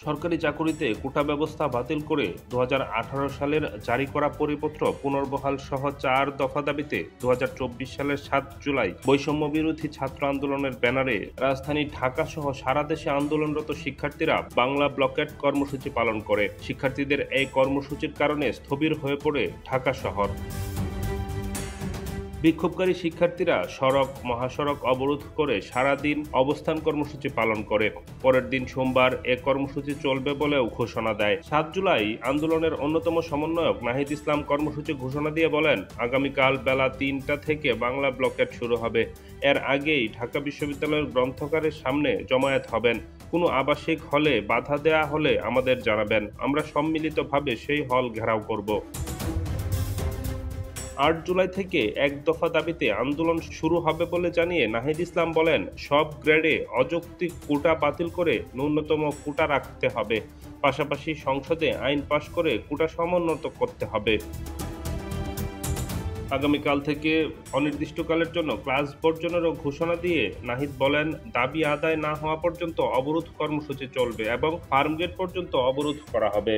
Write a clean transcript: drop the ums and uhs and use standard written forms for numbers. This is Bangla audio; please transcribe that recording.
সরকারি চাকুরিতে কোটা ব্যবস্থা বাতিল করে ২০১৮ সালের জারি করা পরিপত্র পুনর্বহাল সহ ৪ দফা দাবিতে ২০২৪ সালের ৭ জুলাই বৈষম্য বিরোধী ছাত্র আন্দোলনের ব্যানারে রাজধানী ঢাকা সহ সারা দেশে আন্দোলনরত শিক্ষার্থীরা বাংলা ব্লকেট কর্মসূচি পালন করে। শিক্ষার্থীদের এই কর্মসূচির কারণে স্থবির হয়ে পড়ে ঢাকা শহর। বিক্ষোভকারী শিক্ষার্থীরা সড়ক মহাসড়ক অবরোধ করে সারাদিন অবস্থান কর্মসূচি পালন করে। পরের দিন সোমবার এ কর্মসূচি চলবে বলেও ঘোষণা দেয়। ৭ জুলাই আন্দোলনের অন্যতম সমন্বয়ক নাহিদ ইসলাম কর্মসূচি ঘোষণা দিয়ে বলেন, আগামীকাল বেলা ৩টা থেকে বাংলা ব্লকেট শুরু হবে। এর আগেই ঢাকা বিশ্ববিদ্যালয়ের গ্রন্থাগারের সামনে জমায়েত হবেন। কোনো আবাসিক হলে বাধা দেয়া হলে আমাদের জানাবেন, আমরা সম্মিলিতভাবে সেই হল ঘেরাও করব। ৮ জুলাই থেকে এক দফা দাবিতে আন্দোলন শুরু হবে বলে জানিয়ে নাহিদ ইসলাম বলেন, সব গ্রেডে অযৌক্তিক কোটা বাতিল করে ন্যূনতম কোটা রাখতে হবে। পাশাপাশি সংসদে আইন পাশ করে কোটা সমুন্নত করতে হবে। আগামীকাল থেকে অনির্দিষ্টকালের জন্য ক্লাস বর্জনেরও ঘোষণা দিয়ে নাহিদ বলেন, দাবি আদায় না হওয়া পর্যন্ত অবরোধ কর্মসূচি চলবে এবং ফার্মগেট পর্যন্ত অবরোধ করা হবে।